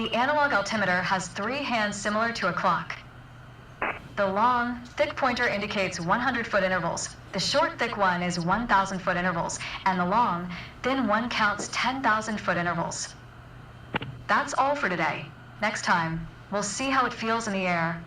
The analog altimeter has 3 hands similar to a clock. The long, thick pointer indicates 100-foot intervals. The short, thick one is 1,000-foot intervals, and the long, thin one counts 10,000-foot intervals. That's all for today. Next time, we'll see how it feels in the air.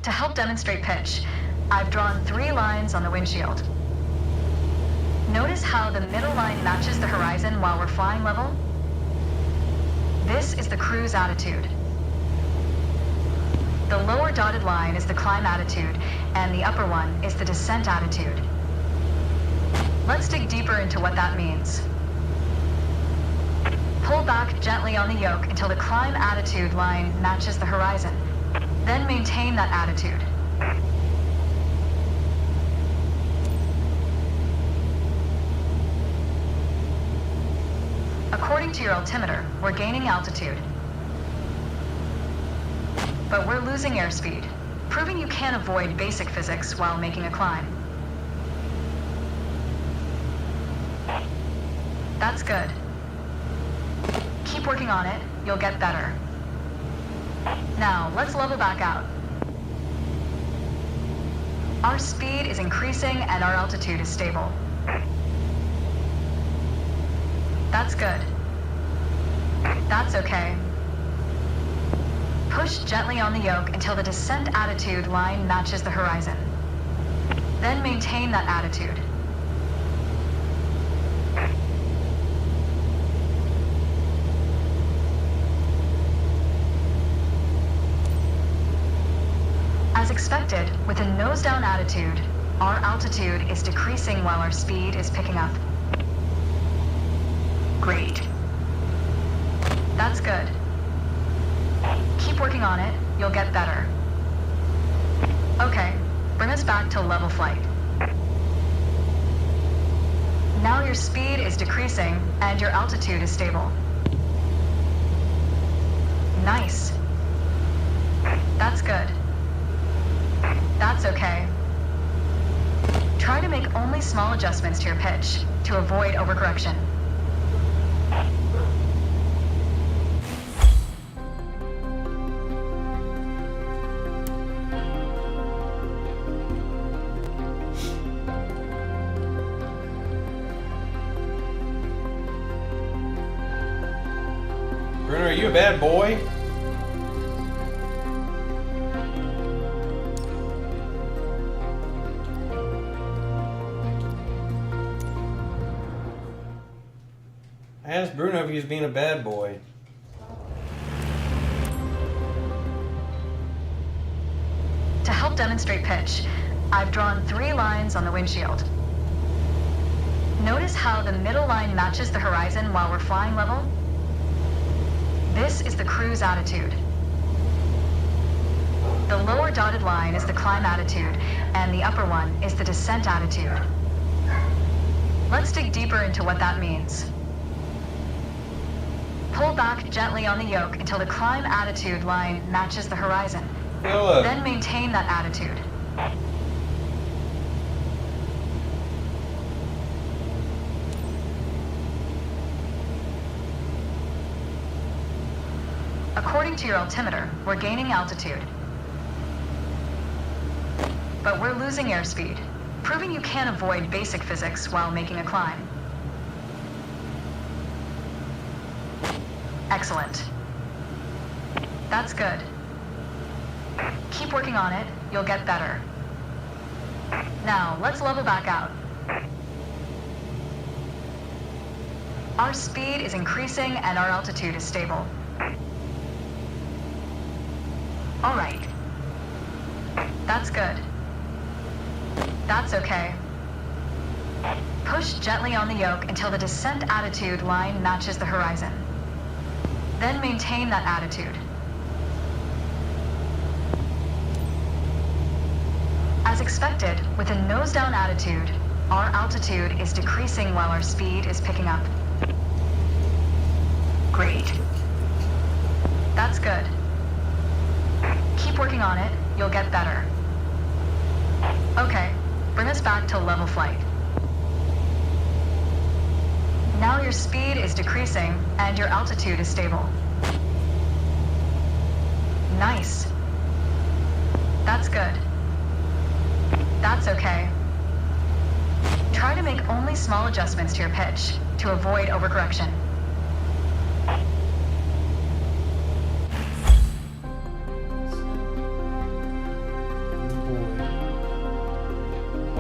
To help demonstrate pitch, I've drawn 3 lines on the windshield. Notice how the middle line matches the horizon while we're flying level? This is the cruise attitude. The lower dotted line is the climb attitude, and the upper one is the descent attitude. Let's dig deeper into what that means. Pull back gently on the yoke until the climb attitude line matches the horizon. Then maintain that attitude. According to your altimeter, we're gaining altitude. But we're losing airspeed, proving you can't avoid basic physics while making a climb. That's good. Keep working on it, you'll get better. Now, let's level back out. Our speed is increasing and our altitude is stable. That's good. That's okay. Push gently on the yoke until the descent attitude line matches the horizon. Then maintain that attitude. As expected, with a nose-down attitude, our altitude is decreasing while our speed is picking up. Great. That's good. Keep working on it, you'll get better. Okay, bring us back to level flight. Now your speed is decreasing and your altitude is stable. Nice. That's good. That's okay. Try to make only small adjustments to your pitch to avoid overcorrection. Bruno, are you a bad boy? I asked Bruno if he was being a bad boy. To help demonstrate pitch, I've drawn 3 lines on the windshield. Notice how the middle line matches the horizon while we're flying level? This is the cruise attitude. The lower dotted line is the climb attitude, and the upper one is the descent attitude. Let's dig deeper into what that means. Pull back gently on the yoke until the climb attitude line matches the horizon. Hello. Then maintain that attitude. According to your altimeter, we're gaining altitude. But we're losing airspeed, proving you can avoid basic physics while making a climb. Excellent. That's good. Keep working on it, you'll get better. Now, let's level back out. Our speed is increasing and our altitude is stable. All right. That's good. That's okay. Push gently on the yoke until the descent attitude line matches the horizon. Then maintain that attitude. As expected, with a nose-down attitude, our altitude is decreasing while our speed is picking up. Great. That's good. Keep working on it, you'll get better. Okay, bring us back to level flight. Now your speed is decreasing and your altitude is stable. Nice. That's good. That's okay. Try to make only small adjustments to your pitch to avoid overcorrection.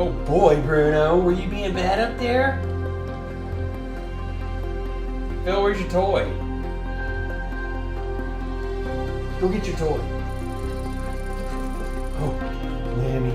Oh boy, Bruno, were you being bad up there? Phil, where's your toy? Go get your toy. Oh, Lammy.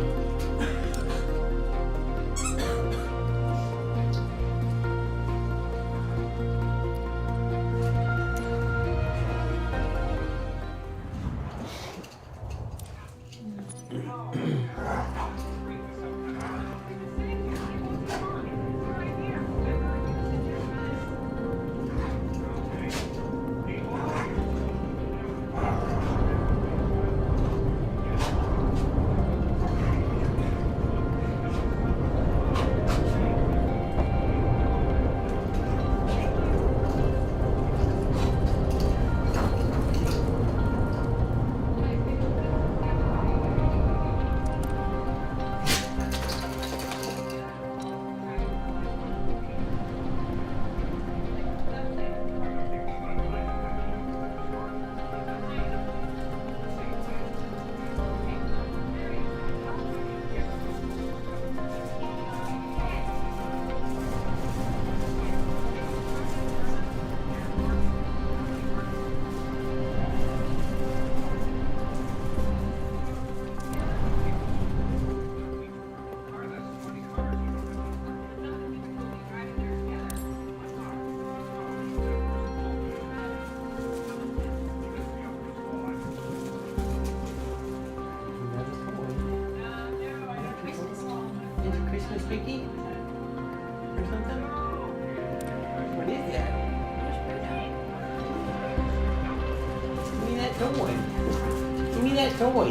Christmas cookie? Or something? What is that? Give me that toy. Give me that toy.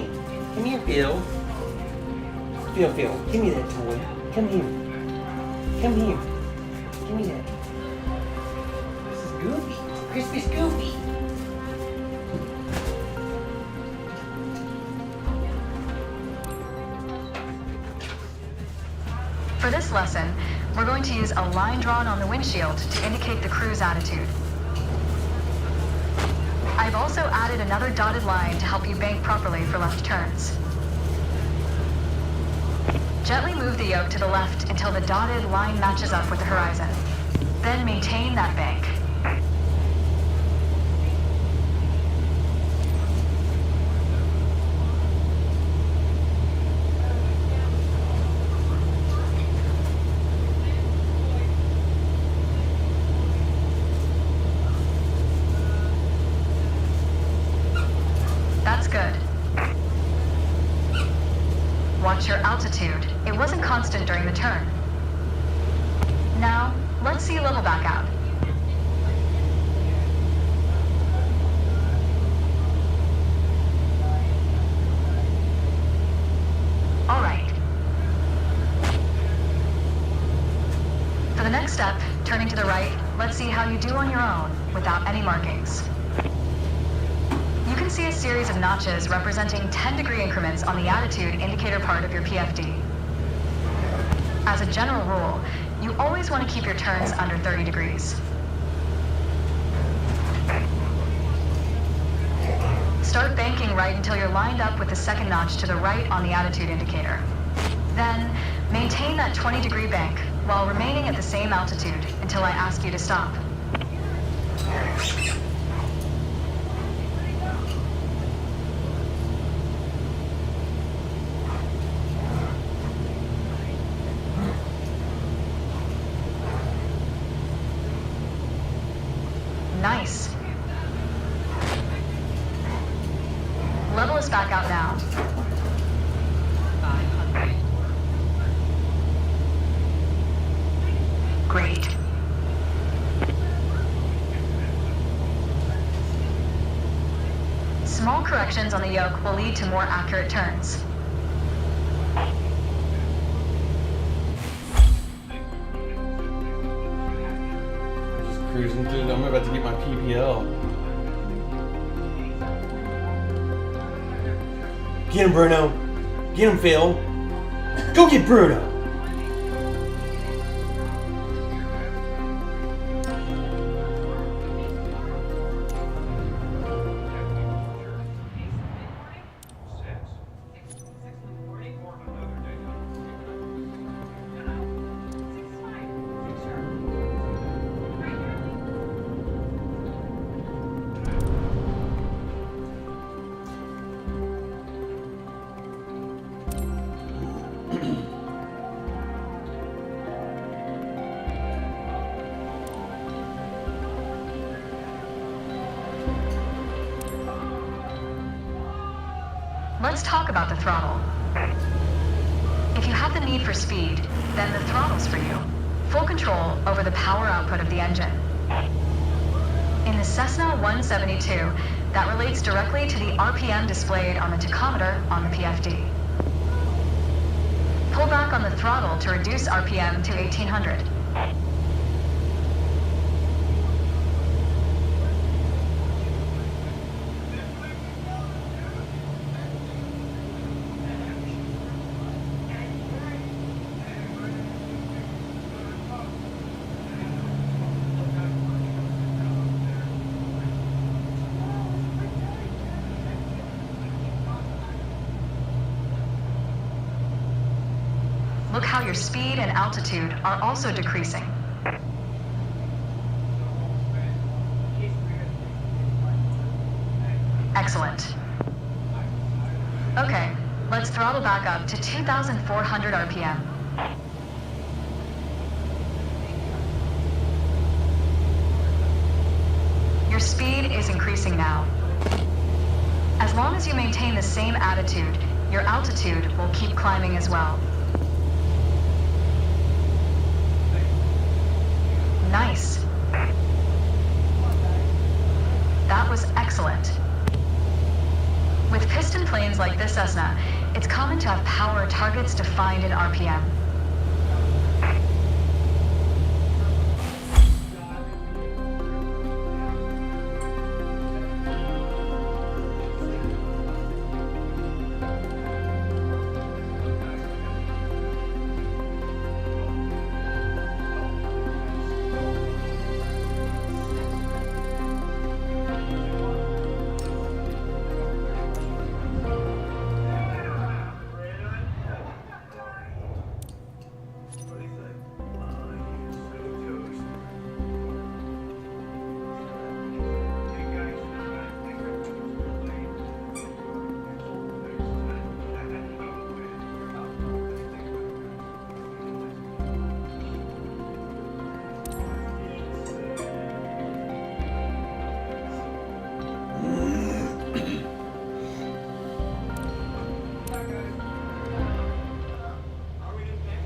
Come here, Phil. Phil, give me that toy. Come here. Come here. Give me that. This is Goofy. Christmas Goofy. For this lesson, we're going to use a line drawn on the windshield to indicate the cruise attitude. I've also added another dotted line to help you bank properly for left turns. Gently move the yoke to the left until the dotted line matches up with the horizon. Then maintain that bank. That's good. Watch your altitude. It wasn't constant during the turn. Now, let's see you level back out. All right. For the next step, turning to the right, let's see how you do on your own without any markings. You can see a series of notches representing 10-degree increments on the attitude indicator part of your PFD. As a general rule, you always want to keep your turns under 30 degrees. Start banking right until you're lined up with the second notch to the right on the attitude indicator. Then, maintain that 20-degree bank while remaining at the same altitude until I ask you to stop. Nice. Level is back out now. 500. Great. Small corrections on the yoke will lead to more accurate turns. Just cruising through. I'm about to get my PPL. Get him, Bruno. Get him, Phil. Go get Bruno. Let's talk about the throttle. If you have the need for speed, then the throttle's for you. Full control over the power output of the engine. In the Cessna 172, that relates directly to the RPM displayed on the tachometer on the PFD. Pull back on the throttle to reduce RPM to 1800. Look how your speed and altitude are also decreasing. Excellent. Okay, let's throttle back up to 2,400 RPM. Your speed is increasing now. As long as you maintain the same attitude, your altitude will keep climbing as well. Nice. That was excellent. With piston planes like this Cessna, it's common to have power targets defined in RPM.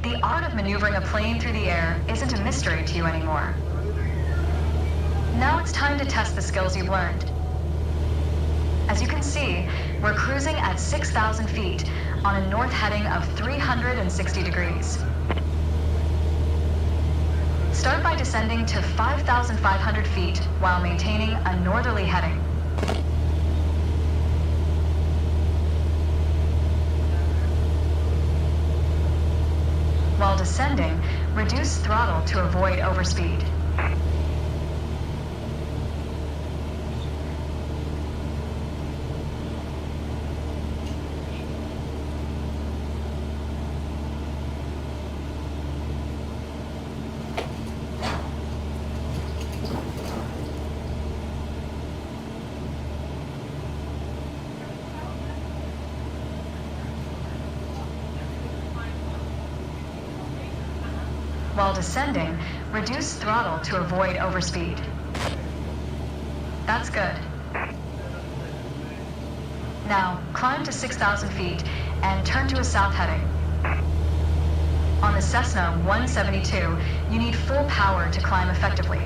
The art of maneuvering a plane through the air isn't a mystery to you anymore. Now it's time to test the skills you've learned. As you can see, we're cruising at 6,000 feet on a north heading of 360 degrees. Start by descending to 5,500 feet while maintaining a northerly heading. While descending, reduce throttle to avoid overspeed. While descending, reduce throttle to avoid overspeed. That's good. Now, climb to 6,000 feet and turn to a south heading. On the Cessna 172, you need full power to climb effectively.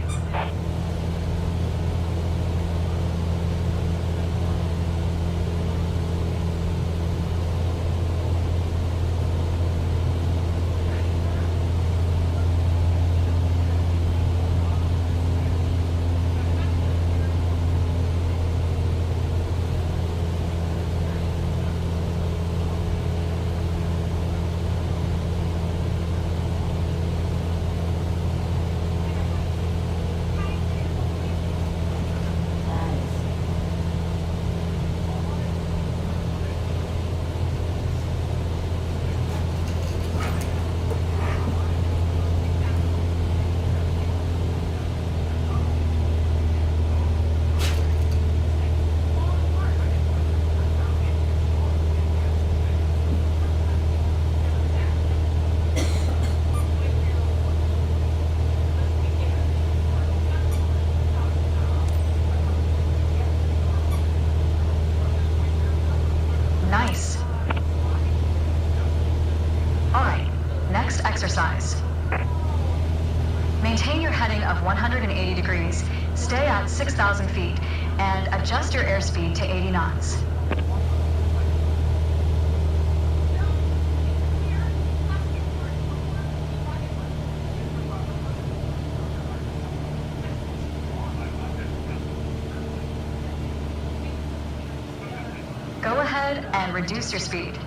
Nice. All right, next exercise. Maintain your heading of 180 degrees, stay at 6,000 feet, and adjust your airspeed to 80 knots. Go ahead and reduce your speed.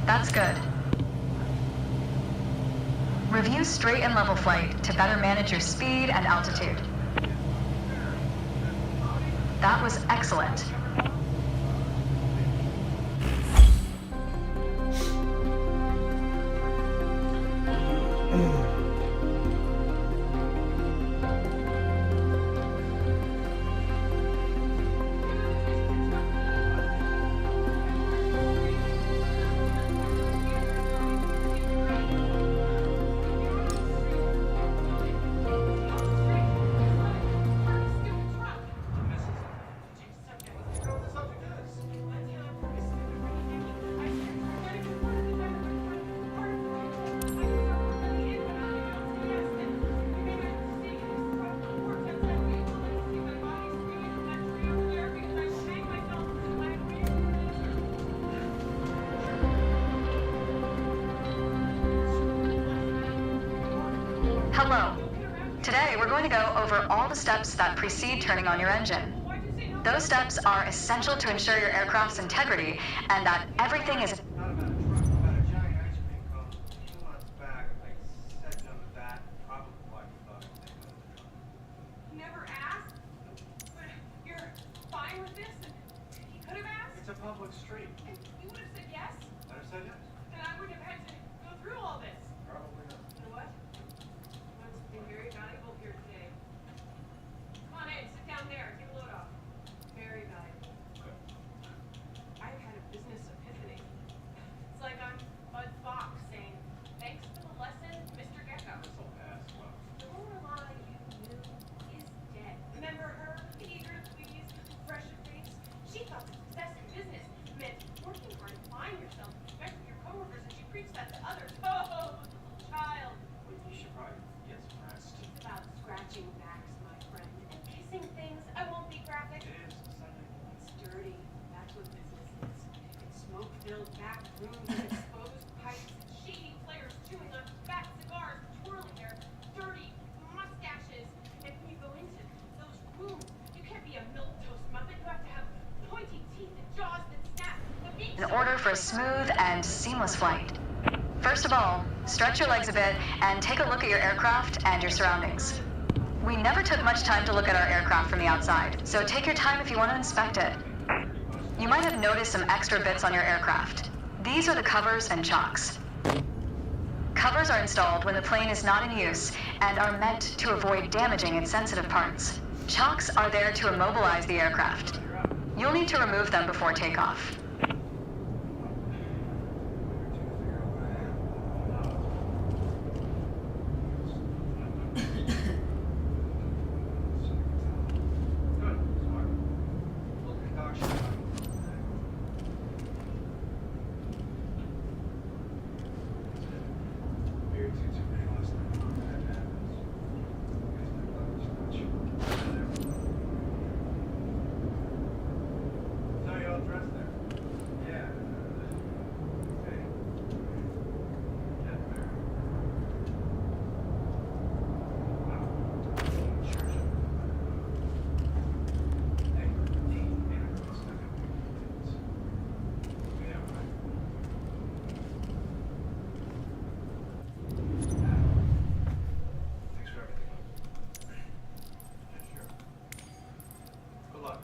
That's good. Review straight and level flight to better manage your speed and altitude. That was excellent. Hello. Today we're going to go over all the steps that precede turning on your engine. Those steps are essential to ensure your aircraft's integrity and that everything is... Never asked? But you're fine with this? And he could have asked? It's a public street. And you would have said yes? I'd have said yes. Then I wouldn't have had to go through all this. Probably not. You know what? You learned something very valuable here today. Come on in, sit down there, take a load off. Very valuable. Good. I've had a business epiphany. It's like I'm Bud Fox saying, thanks for the lesson, Mr. Gecko. This'll pass. Well, Don't rely, you new mind yourself. Respect your coworkers, and she preached that to others. Oh, child. Well, you should probably get some rest. It's about scratching backs, my friend, and kissing things. I won't be graphic. It is Sunday. It's dirty. That's what business is. It's smoke-filled back rooms with exposed pipes and shady players chewing on fat cigars, twirling their dirty mustaches. And when you go into those rooms, you can't be a milquetoast muppet. You have to have pointy teeth and jaws that snap. In order for a smooth and seamless flight. First of all, stretch your legs a bit and take a look at your aircraft and your surroundings. We never took much time to look at our aircraft from the outside, so take your time if you want to inspect it. You might have noticed some extra bits on your aircraft. These are the covers and chocks. Covers are installed when the plane is not in use and are meant to avoid damaging its sensitive parts. Chocks are there to immobilize the aircraft. You'll need to remove them before takeoff. Good. Smart. Look at dog shit. Beer too many last night. That happens. Guys, my butt's much. So you all dressed there? Yeah. Okay. Get there. Wow. Church. Hey, Dean, man, I'm stuck up here. Yeah, right. Thanks for everything. Yeah, sure. Good luck.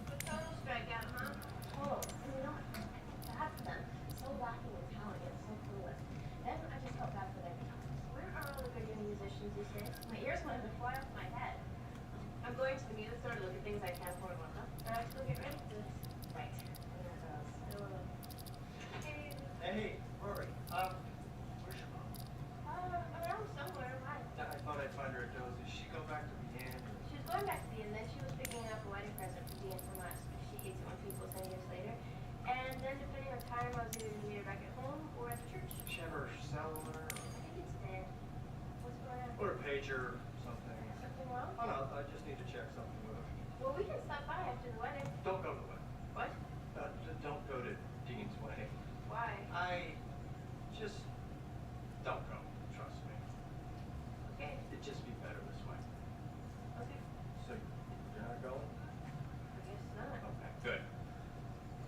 The total strikeout, huh? Oh, and you know what? That's them. So lacking in talent yet so clueless. Then I just felt bad for their guitarists. Where are all the good young musicians these days? My ears wanted to fly off my head. I'm going to the music store to look at things I can't afford one, huh? And I still get ready for this. Right. And there goes. Hey, Hey, Rory. Where's your mom? Around somewhere. Why? I thought I'd find her at Doe's. Did she go back to Leanne? She was going back to the inn, then she was picking up a wedding present for Dean from last week. She hates it when people send years later. And then depending on time, I was either going to meet her back at home or at the church. Did she have her cellular? I think it's dead. What's going on? Or a pager or something? Something wrong? Oh no, I just need to check something with her. Well, we can stop by after the wedding. Don't go to the wedding. What? Don't go to Dean's wedding. Why? I just don't go. Trust me. Okay. It'd just be better this way. Okay. So you're not going? I guess not. Okay. Good.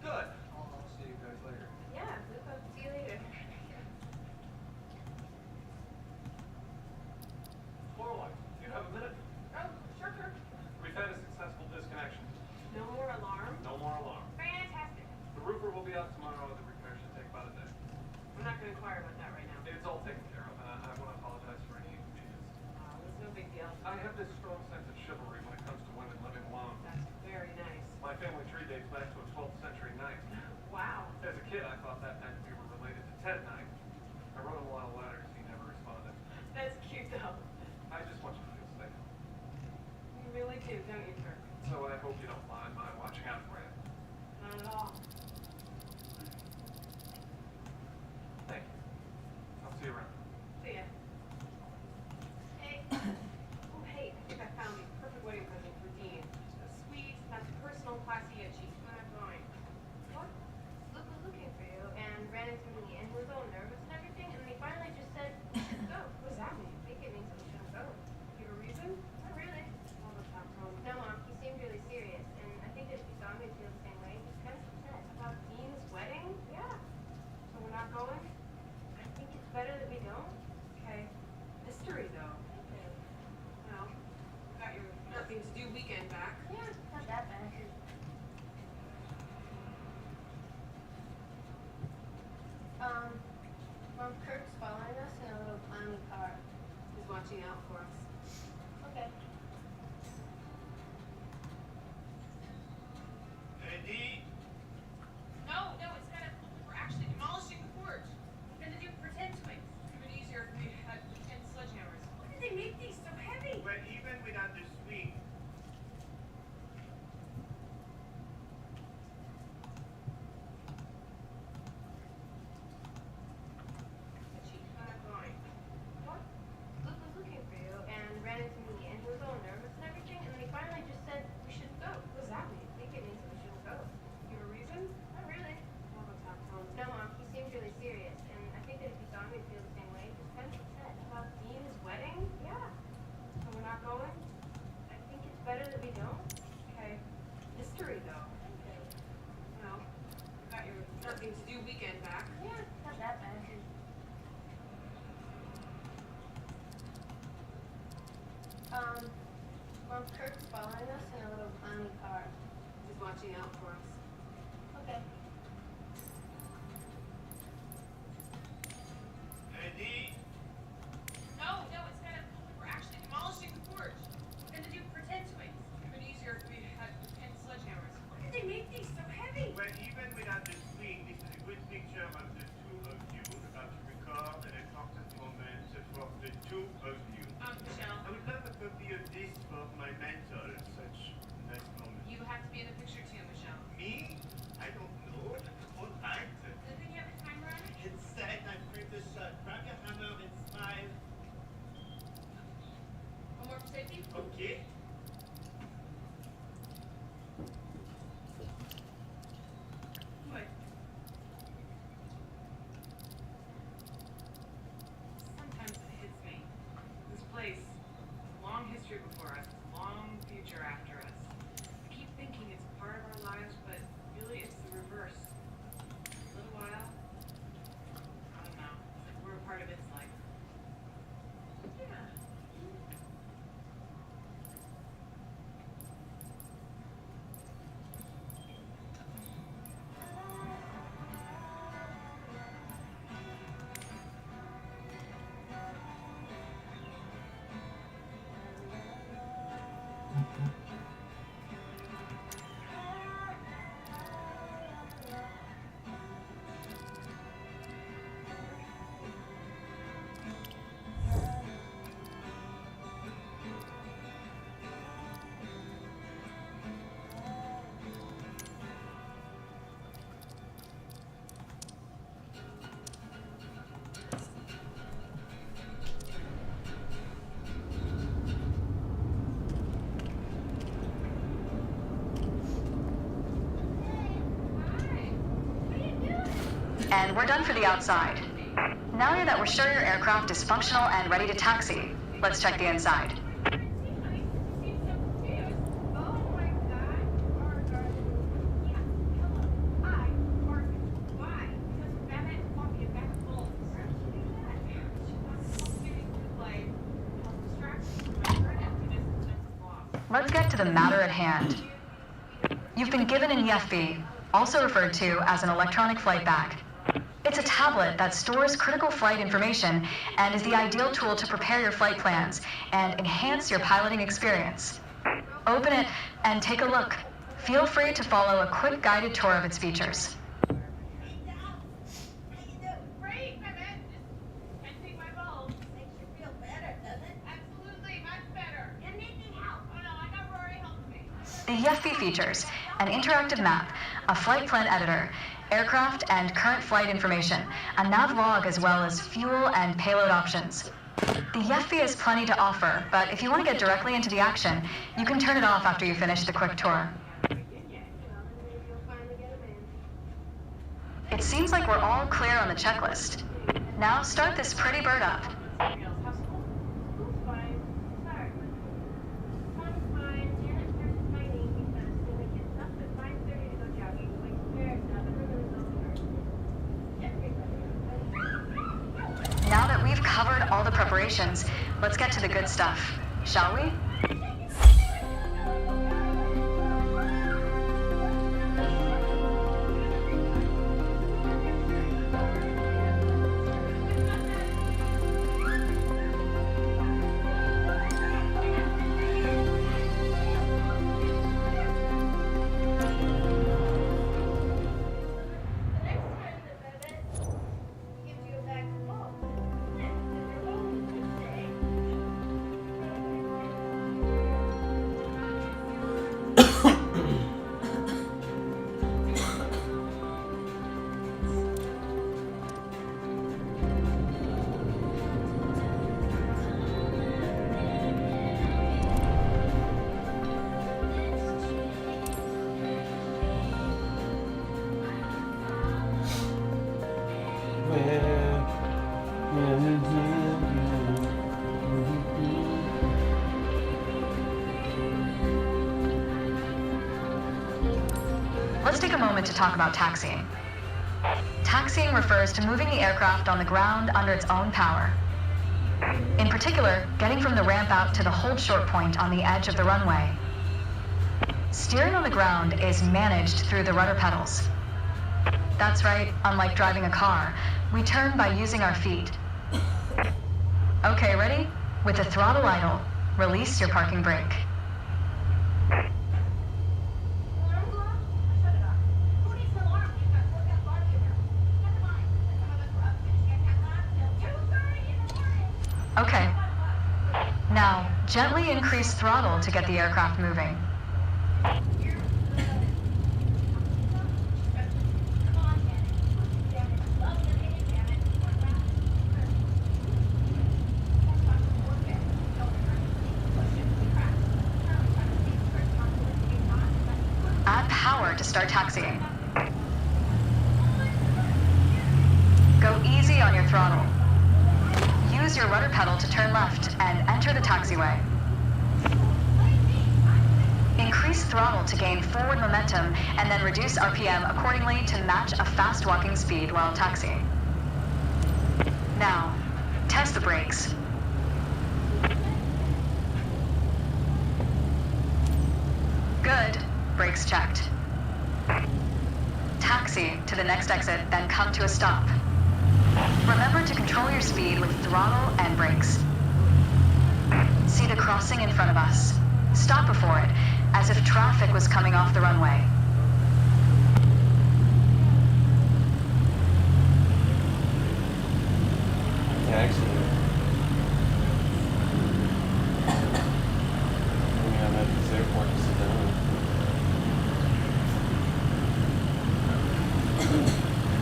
Good. I'll see you guys later. Yeah, Luca, see you later. Lorelai, do you have a minute? oh, sure. We've had a successful disconnection. No more alarm? No more alarm. Fantastic. The roofer will be out tomorrow. The repair should take about a day. I'm not going to inquire about that right now. It's all taken care of, and I want to apologize for any inconvenience. It's no big deal. I have this strong sense of chivalry when it comes to women living alone. That's very nice. My family tree dates back to a 12th century knight. Wow. As a kid, I thought that meant we were related to Ted Knight. I wrote him a lot of letters. He never responded. That's cute, though. I just want you to feel safe. You really do, don't you, Kirk? So I hope you don't mind my watching out for you. Not at all. Thank you. I'll see you around. See ya. Hey. Oh, hey, I think I found the perfect wedding present for Dean. A sweet, that's personal, classy, yet chic. I'm not going. What? Luke was looking for you and ran into me and he was all nervous and everything and then he finally just said, go. What does that mean? I think it means that we shouldn't go. Give a reason? Not really. All the top home. No, Mom, he seemed really serious and I think that if he saw me, he'd feel the same way. He was kind of upset. About Dean's wedding? Yeah. So we're not going? I think it's better that we don't. Okay. Mystery, though. Well, got your nothing to do weekend back. Yeah, not that bad. Mom, Kirk's following us in a little clowny car. He's watching out for us. Okay. Hey, Dee. No, it's kind of, we're actually demolishing the porch. We're gonna do pretend swings. It's even easier if we had pretend sledgehammers. Why did they make these so heavy? Mom, Kurt's following us in a little clowny car. He's watching out for us. Okay. Ready? No, it's kind of, we're actually demolishing the porch. We're gonna do pretend swings. It would be easier if we had pretend sledgehammers. Why did they make these so heavy? Well, even without the swing, this is a good picture of the two of you about to record an important moment for the two of you. Michelle, I would love a copy of this for my mentor, such nice moment. you have to be in the picture too, Michelle. Me? I don't know. All right. Does he have a timer on it? It's set. I print the shot. Grab your hammer and smile. One more for safety? Okay. What? Sometimes it hits me. This place, long history before us, long future after us. I keep thinking it's part of our lives, but really it's the reverse. A little while, I don't know, it's like we're a part of its life. Yeah. And we're done for the outside. Now that we're sure your aircraft is functional and ready to taxi, let's check the inside. Let's get to the matter at hand. You've been given an EFB, also referred to as an electronic flight bag. It's a tablet that stores critical flight information and is the ideal tool to prepare your flight plans and enhance your piloting experience. Open it and take a look. Feel free to follow a quick guided tour of its features. Great, my man. Just can't take my balls. Makes you feel better, doesn't it? Absolutely, much better. You need any help? Oh no, I got Rory helping me. The EFB features an interactive map, a flight plan editor, aircraft and current flight information, a nav log as well as fuel and payload options. The EFB has plenty to offer, but if you want to get directly into the action, you can turn it off after you finish the quick tour. It seems like we're all clear on the checklist. Now start this pretty bird up. Now that we've covered all the preparations, let's get to the good stuff, shall we? Let's take a moment to talk about taxiing. Taxiing refers to moving the aircraft on the ground under its own power. In In particular, getting from the ramp out to the hold short point on the edge of the runway. Steering on the ground is managed through the rudder pedals. That's right, unlike driving a car, we turn by using our feet. Okay, ready? With the throttle idle, release your parking brake. Alarm go off? Shut it off. Who needs an alarm? We've got workout barbecue now. Never mind. Some of us were up finishing a cat lab till 2:30 in the morning. Okay. Now, gently increase throttle to get the aircraft moving. Add power to start taxiing. Go easy on your throttle. Use your rudder pedal to turn left and enter the taxiway. Increase throttle to gain forward momentum and then reduce RPM accordingly to match a fast walking speed while taxiing. Now, test the brakes. Good. Brakes checked. Taxi to the next exit, then come to a stop. Remember to control your speed with throttle and brakes. See the crossing in front of us. Stop before it, as if traffic was coming off the runway. Taxi. I'm at this airport to sit down.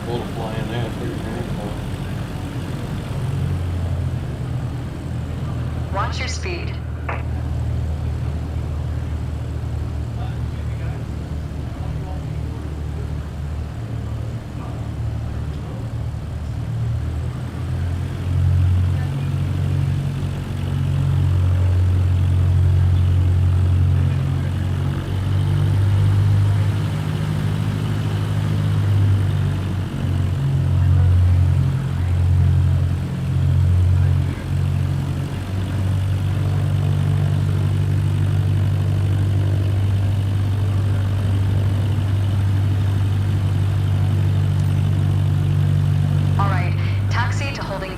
Cool to fly in there, pretty cool. Watch your speed.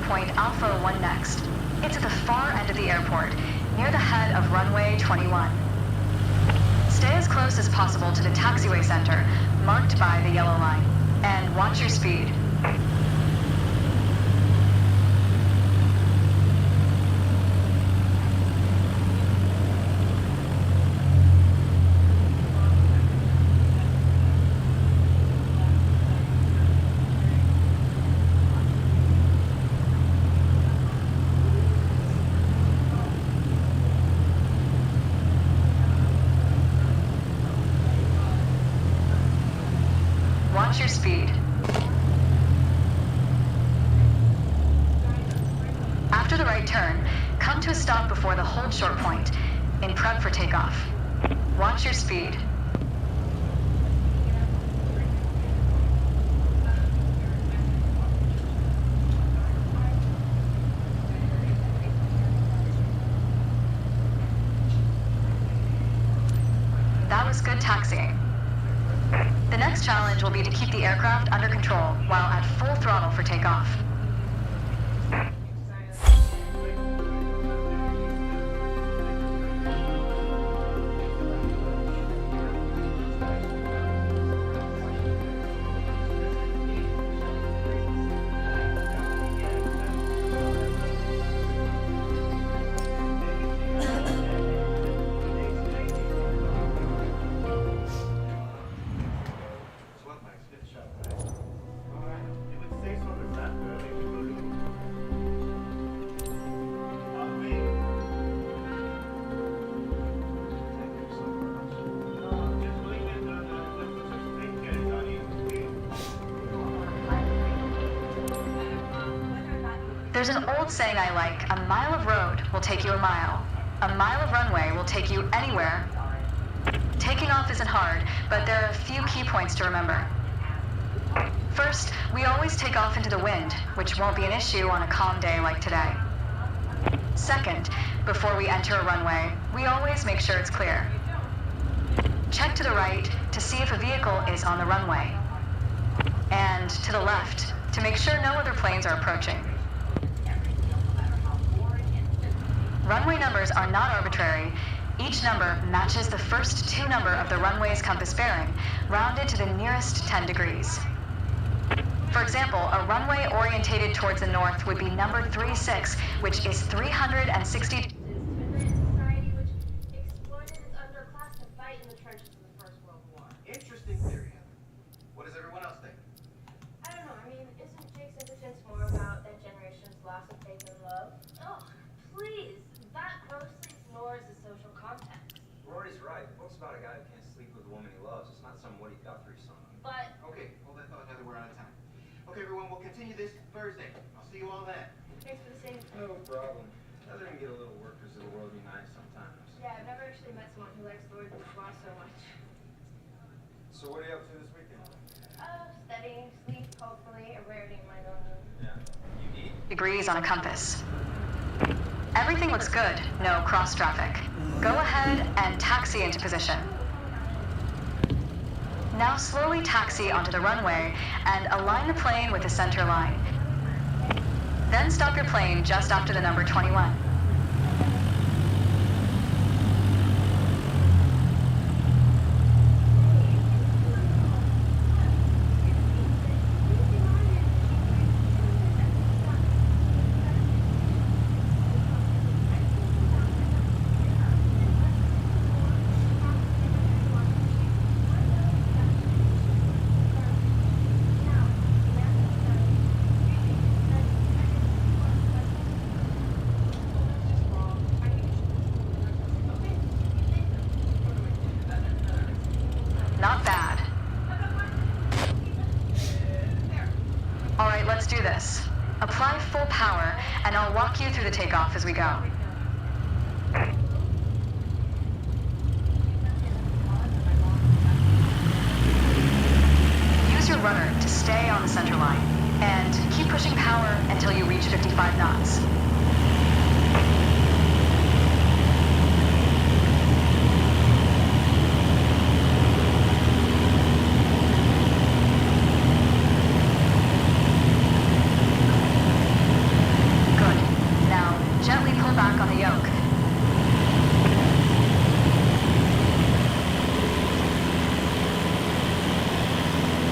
Point Alpha 1 next. It's at the far end of the airport, near the head of runway 21. Stay as close as possible to the taxiway center, marked by the yellow line, and watch your speed. Watch your speed. After the right turn, come to a stop before the hold short point, in prep for takeoff. Watch your speed. That was good taxiing. The next challenge will be to keep the aircraft under control while at full throttle for takeoff. There's an old saying I like, a mile of road will take you a mile. A mile of runway will take you anywhere. Taking off isn't hard, but there are a few key points to remember. First, we always take off into the wind, which won't be an issue on a calm day like today. Second, before we enter a runway, we always make sure it's clear. Check to the right to see if a vehicle is on the runway. And to the left to make sure no other planes are approaching. Runway numbers are not arbitrary. Each number matches the first two number of the runway's compass bearing, rounded to the nearest 10 degrees. For example, a runway orientated towards the north would be number 36, which is 360. Society which exploited its underclass to fight in the trenches of the First World War. Interesting theory, Heather. What does everyone else think? I don't know, I mean, isn't Jake's impotence more about that generation's loss of faith and love? Oh, please, that grossly ignores the social context. Rory's right. The book's about a guy who can't sleep with the woman he loves. It's not some Woody Guthrie song. But Okay, hold that thought, Heather. We're out of time. Okay, everyone, we'll continue this Thursday. I'll see you all then. thanks for the same. No problem. Heather can get a little workers of the world be nice sometimes. Yeah, I've never actually met someone who likes Lord Bourgeois so much. So what are you up to this weekend? Studying, sleep, hopefully, a rarity in my own room. Yeah. You eat? Degrees on a compass. Everything looks good, no cross traffic. Go ahead and taxi into position. Now slowly taxi onto the runway and align the plane with the center line. Then stop your plane just after the number 21. Not bad. All right, let's do this. Apply full power, and I'll walk you through the takeoff as we go. Use your rudder to stay on the center line, and keep pushing power until you reach 55 knots. Good. Now, gently pull back on the yoke.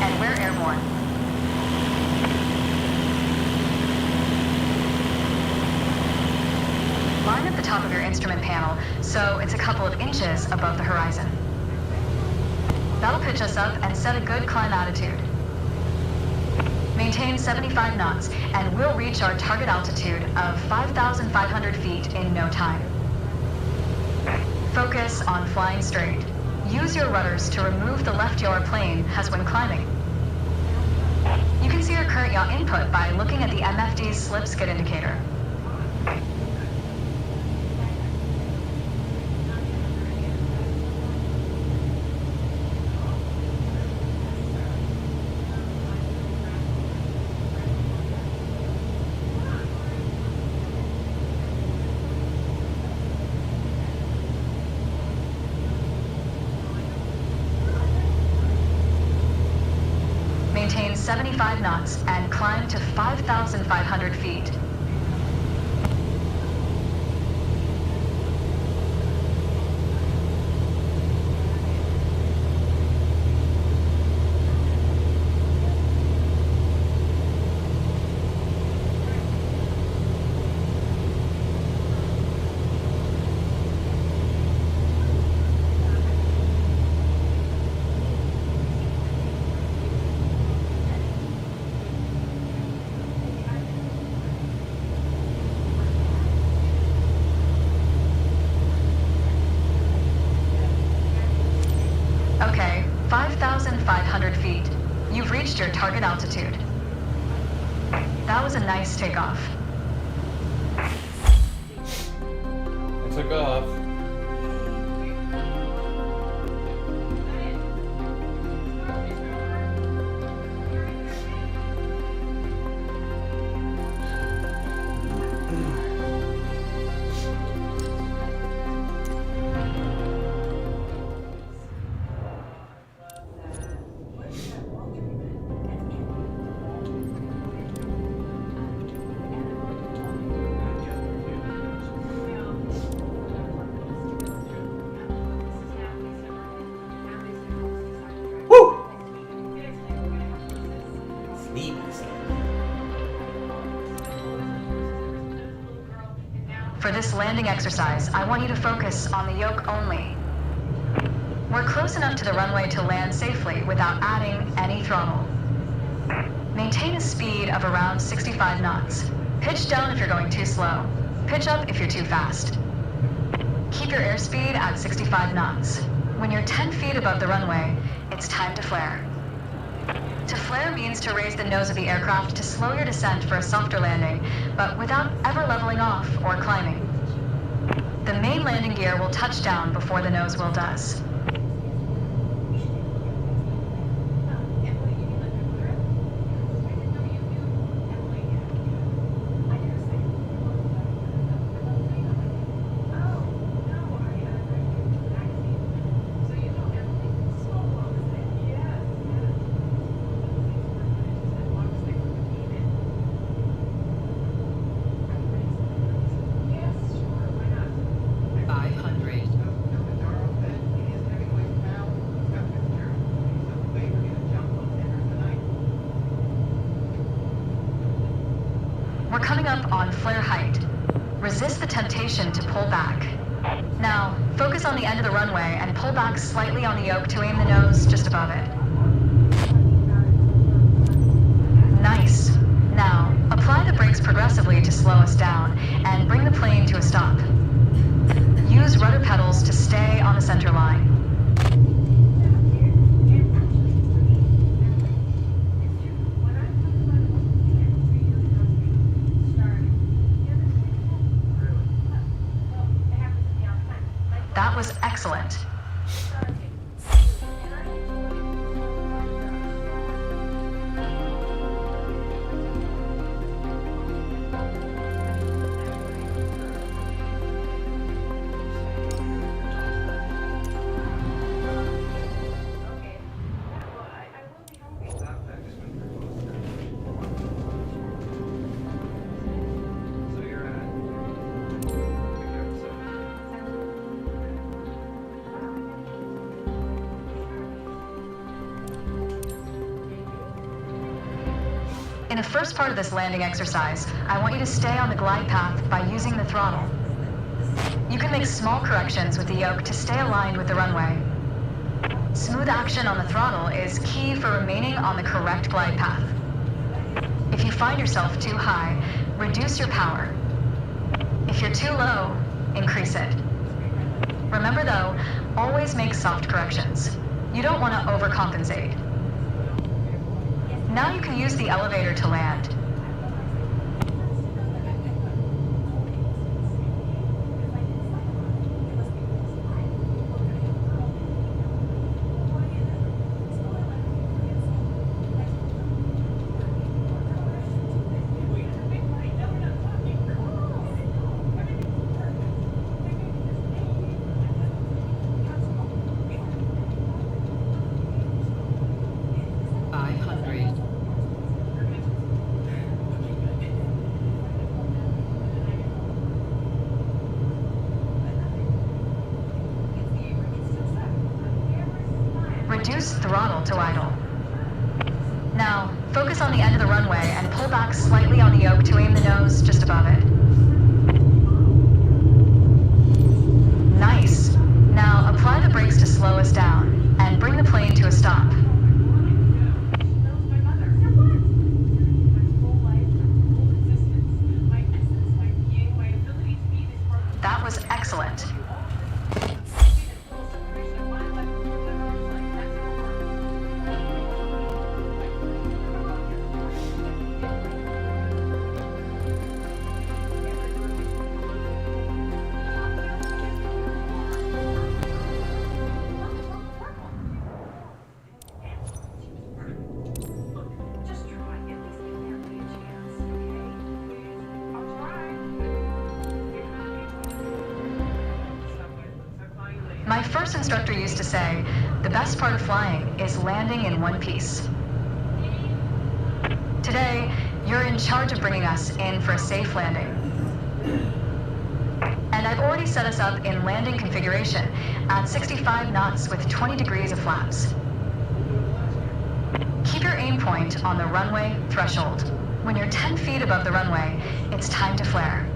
And we're airborne. Line up the top of your instrument panel so it's a couple of inches above the horizon. That'll pitch us up and set a good climb attitude. Maintain 75 knots, and we'll reach our target altitude of 5,500 feet in no time. Focus on flying straight. Use your rudders to remove the left yaw plane as when climbing. You can see your current yaw input by looking at the MFD's slip skid indicator. Maintain 75 knots and climb to 5,500 feet. Okay, 5,500 feet. You've reached your target altitude. That was a nice takeoff. I took off. For this landing exercise, I want you to focus on the yoke only. We're close enough to the runway to land safely without adding any throttle. Maintain a speed of around 65 knots. Pitch down if you're going too slow. Pitch up if you're too fast. Keep your airspeed at 65 knots. When you're 10 feet above the runway, it's time to flare. To flare means to raise the nose of the aircraft to slow your descent for a softer landing, but without ever leveling off or climbing. The main landing gear will touch down before the nose wheel does. We're coming up on flare height. Resist the temptation to pull back. Now, focus on the end of the runway and pull back slightly on the yoke to aim the nose just above it. Nice. Now, apply the brakes progressively to slow us down and bring the plane to a stop. Use rudder pedals to stay on the center line. That was excellent. In the first part of this landing exercise, I want you to stay on the glide path by using the throttle. You can make small corrections with the yoke to stay aligned with the runway. Smooth action on the throttle is key for remaining on the correct glide path. If you find yourself too high, reduce your power. If you're too low, increase it. Remember though, always make soft corrections. You don't want to overcompensate. Now you can use the elevator to land. Reduce throttle to idle. Now, focus on the end of the runway and pull back slightly on the yoke to aim the nose just above it. Nice. Now, apply the brakes to slow us down and bring the plane to a stop. That was excellent. My first instructor used to say, the best part of flying is landing in one piece. Today, you're in charge of bringing us in for a safe landing. And I've already set us up in landing configuration at 65 knots with 20 degrees of flaps. Keep your aim point on the runway threshold. When you're 10 feet above the runway, it's time to flare.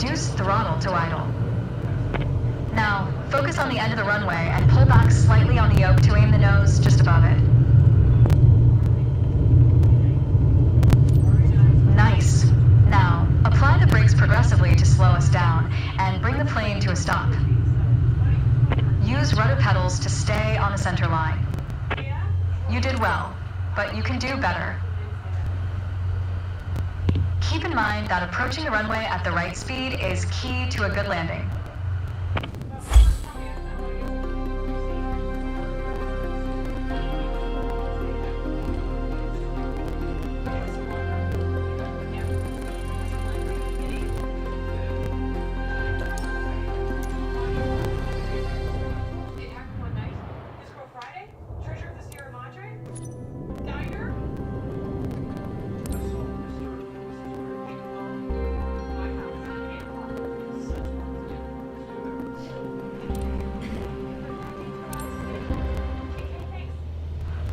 reduce throttle to idle. Now, focus on the end of the runway and pull back slightly on the yoke to aim the nose just above it. Nice. Now, apply the brakes progressively to slow us down and bring the plane to a stop. Use rudder pedals to stay on the center line. You did well, but you can do better. Keep in mind that approaching the runway at the right speed is key to a good landing.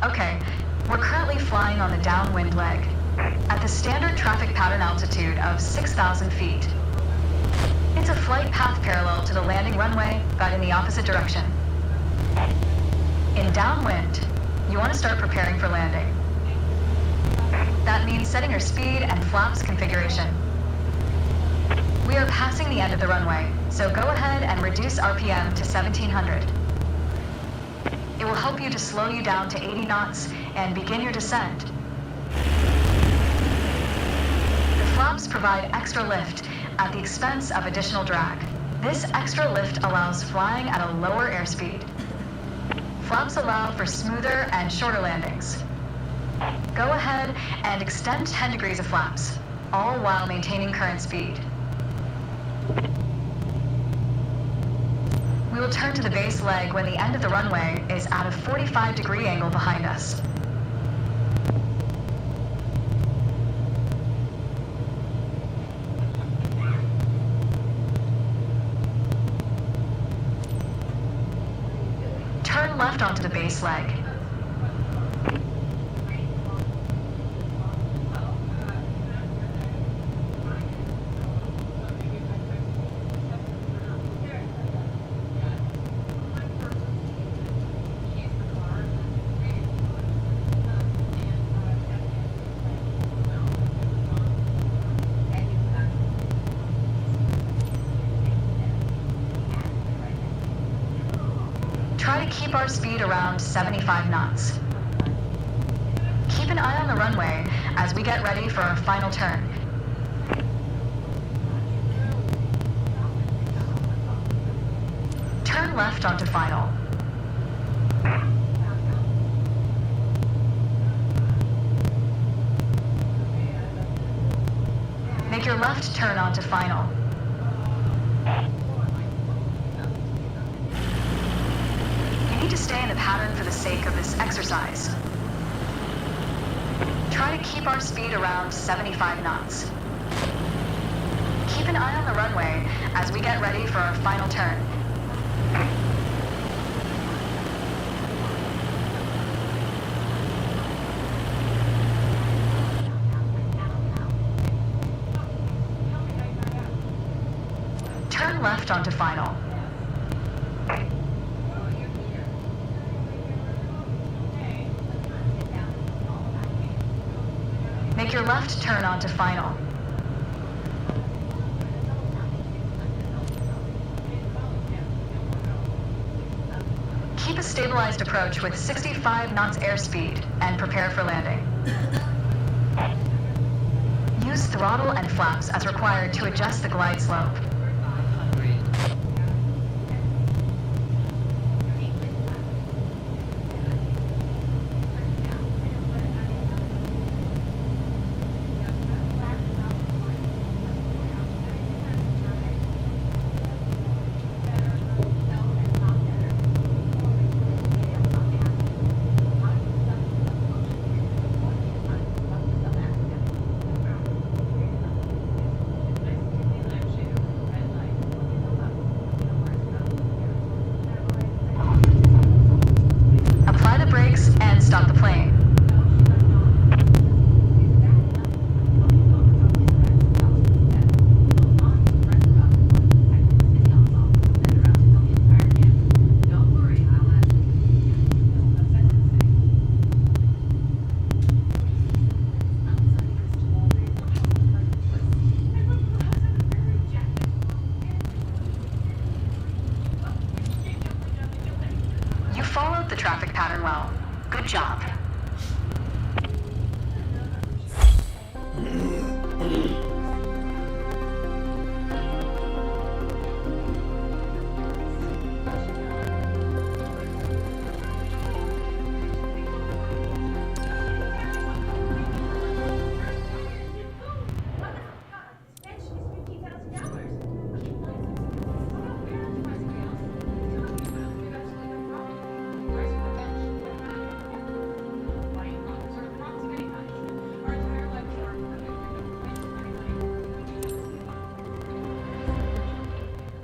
Okay, we're currently flying on the downwind leg at the standard traffic pattern altitude of 6,000 feet. It's a flight path parallel to the landing runway, but in the opposite direction. In downwind, you want to start preparing for landing. That means setting your speed and flaps configuration. We are passing the end of the runway, so go ahead and reduce RPM to 1700. It will help you to slow you down to 80 knots and begin your descent. The flaps provide extra lift at the expense of additional drag. This extra lift allows flying at a lower airspeed. Flaps allow for smoother and shorter landings. Go ahead and extend 10 degrees of flaps, all while maintaining current speed. We will turn to the base leg when the end of the runway is at a 45-degree angle behind us. Turn left onto the base leg. Try to keep our speed around 75 knots. Keep an eye on the runway as we get ready for our final turn. Turn left onto final. Make your left turn onto final. You need to stay in the pattern for the sake of this exercise. Try to keep our speed around 75 knots. Keep an eye on the runway as we get ready for our final turn. Turn left onto final. Make your left turn onto final. Keep a stabilized approach with 65 knots airspeed and prepare for landing. Use throttle and flaps as required to adjust the glide slope. followed the traffic pattern well. Good job.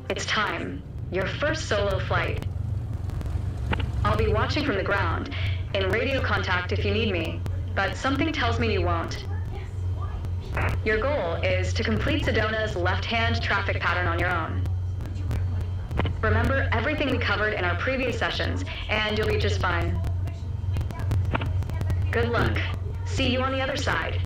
It's time. Your first solo flight. I'll be watching from the ground, in radio contact if you need me, but something tells me you won't. Your goal is to complete Sedona's left-hand traffic pattern on your own. Remember everything we covered in our previous sessions, and you'll be just fine. Good luck. See you on the other side.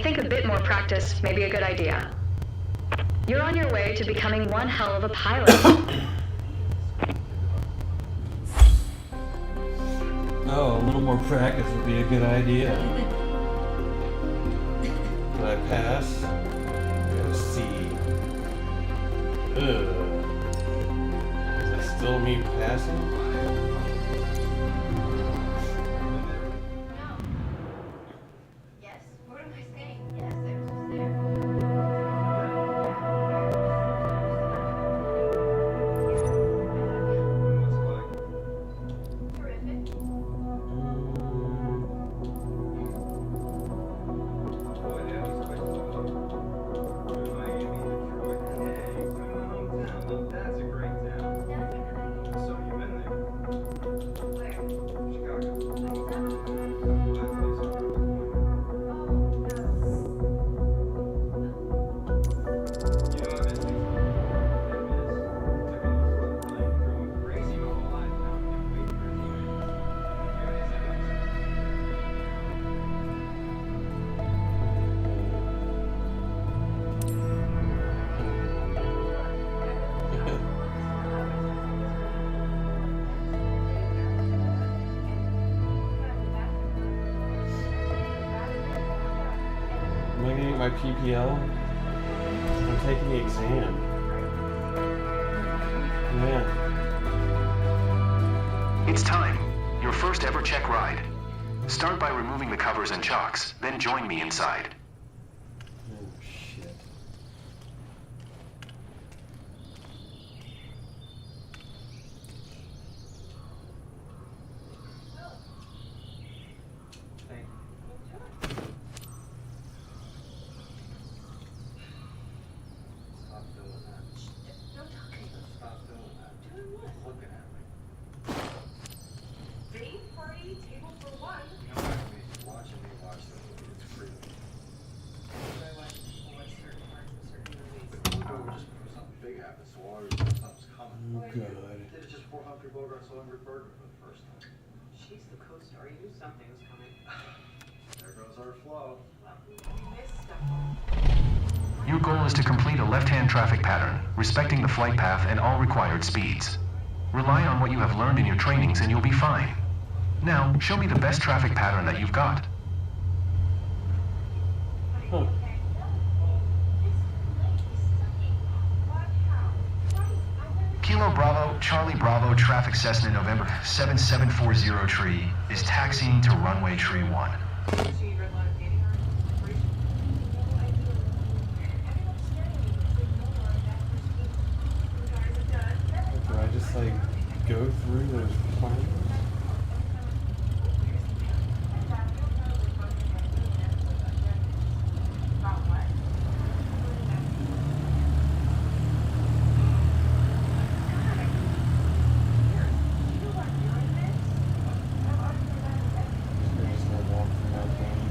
think a bit more practice may be a good idea. You're on your way to becoming one hell of a pilot. Oh, a little more practice would be a good idea. Did I pass? Let's see. Ugh. Is that still me passing? No. Yes? What am I saying? Yes, I was just there. Terrific. Boy, that was quite the look. Miami, Detroit. Hey, it's my hometown. Now that's a great town. So you've been there. Where? Chicago. Am I getting my PPL? I'm taking the exam. Yeah. It's time. Your first ever check ride. Start by removing the covers and chocks, then join me inside. Oh, shit. Thank you. Stop doing that. Don't talk to me. Stop doing that. Doing what? Looking at me. Main party, table for one. You know what? Watching me watch the movie, it's freaking me. I watch certain parts of certain movies. But you know, just because something big happens, so always something's coming. Oh, God. Did it just before Humphrey Bogart saw Ingrid Bergman for the first time. She's the co-star. You knew something was coming. There goes our flow. Well, we missed stuff. Your goal is to complete a left-hand traffic pattern, respecting the flight path and all required speeds. Rely on what you have learned in your trainings and you'll be fine. Now, show me the best traffic pattern that you've got. Huh. Kilo Bravo, Charlie Bravo, traffic Cessna November 7740 tree is taxiing to runway tree 1. So you read a lot of dating articles? Do I just like go through those plans? They're just gonna walk through my plans.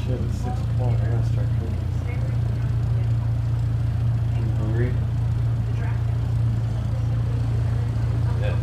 Shit, it's 6 o'clock. I gotta start cooking. You hungry? Yes.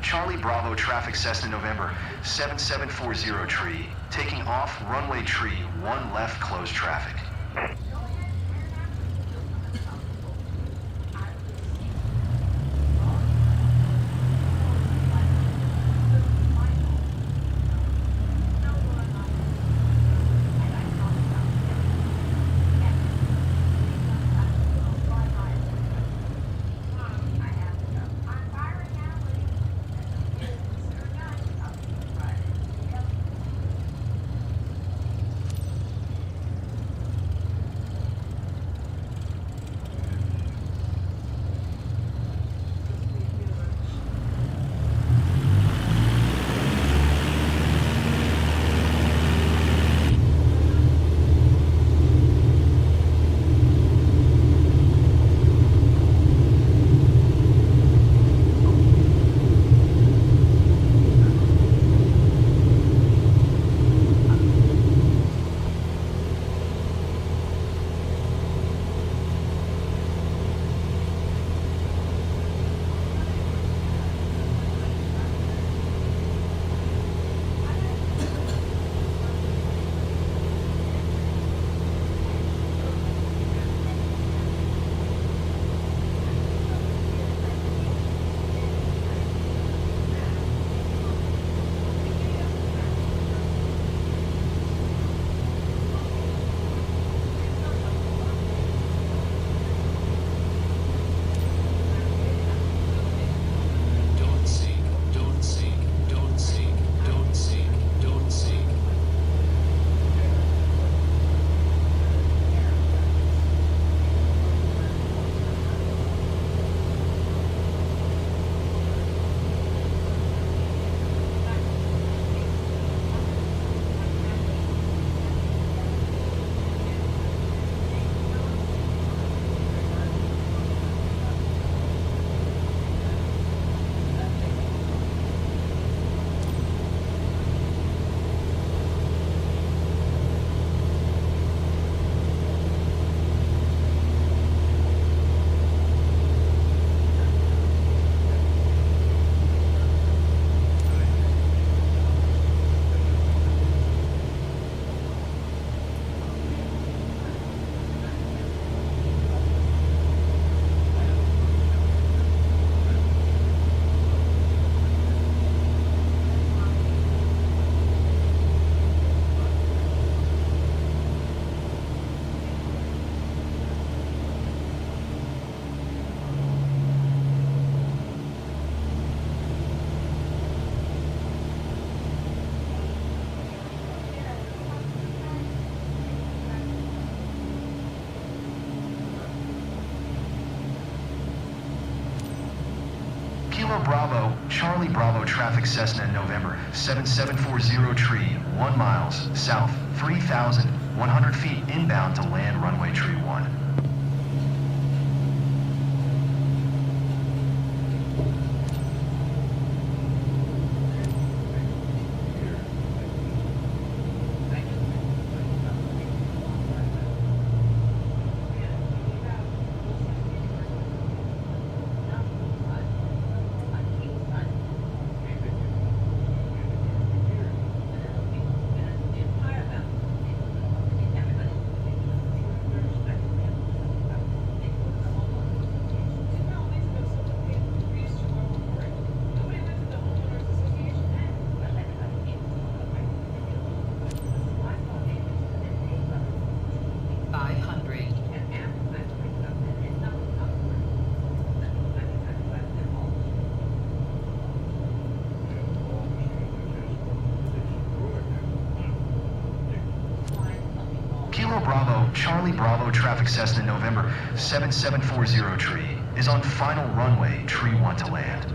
Charlie Bravo traffic Cessna November 7740 tree. Taking off runway tree 1 left closed traffic. Kilo Bravo, Charlie Bravo traffic Cessna in November 7740 tree 1 miles south 3,100 feet inbound to land runway tree 1. Kilo Bravo, Charlie Bravo traffic Cessna November 7740 tree is on final runway tree 1 to land.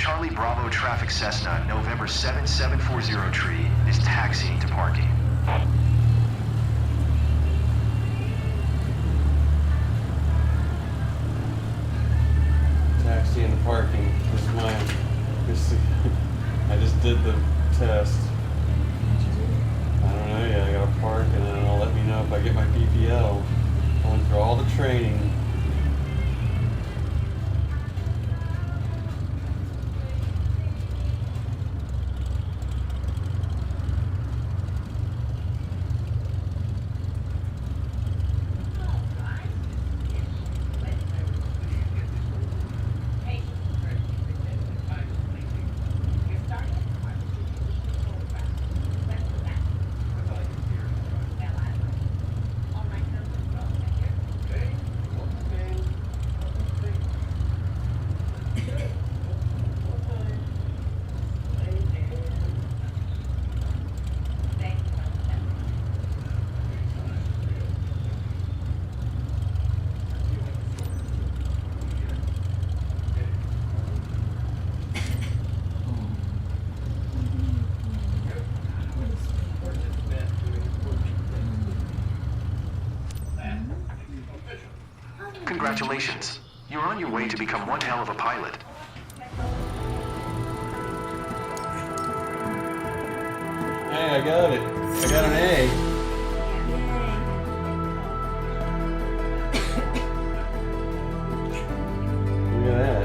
Charlie Bravo Traffic Cessna November 7740 tree is taxiing to parking. Taxi in the parking. I just did the test. I don't know yet. I gotta park and then it'll let me know if I get my PPL. I went through all the training. Congratulations. You're on your way to become one hell of a pilot. Hey, I got it. I got an A. Look at that.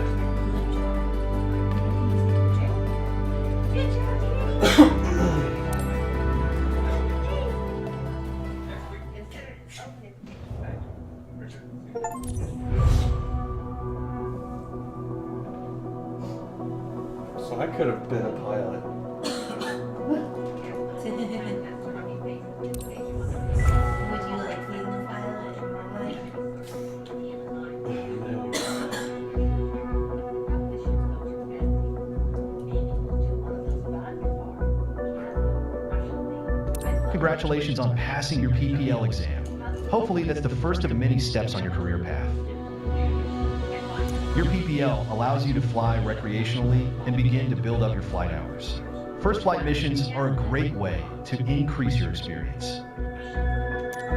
So I could have been a pilot. Would you like being the pilot in real life? Congratulations on passing your PPL exam. Hopefully that's the first of many steps on your career path. Your PPL allows you to fly recreationally and begin to build up your flight hours. First flight missions are a great way to increase your experience.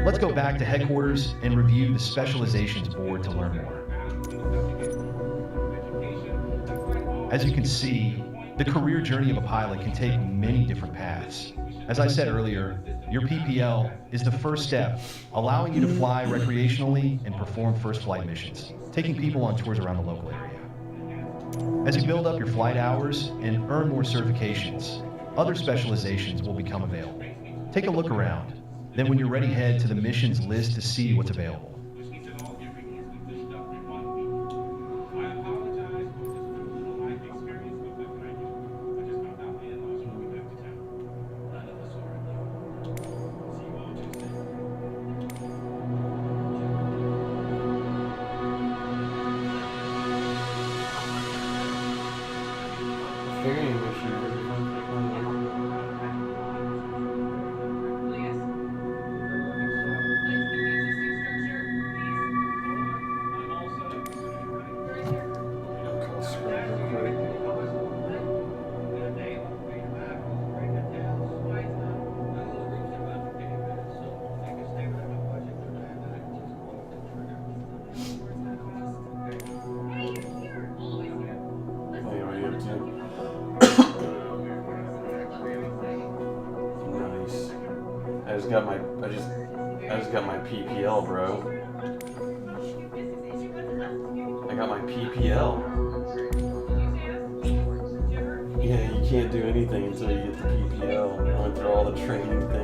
Let's go back to headquarters and review the specializations board to learn more. As you can see, the career journey of a pilot can take many different paths. As I said earlier, your PPL is the first step, allowing you to fly recreationally and perform first flight missions, taking people on tours around the local area. As you build up your flight hours and earn more certifications, other specializations will become available. Take a look around. Then when you're ready, head to the missions list to see what's available. Ferrying machine. I just got my PPL, bro. I got my PPL. Yeah, you can't do anything until you get the PPL. I went through all the training things.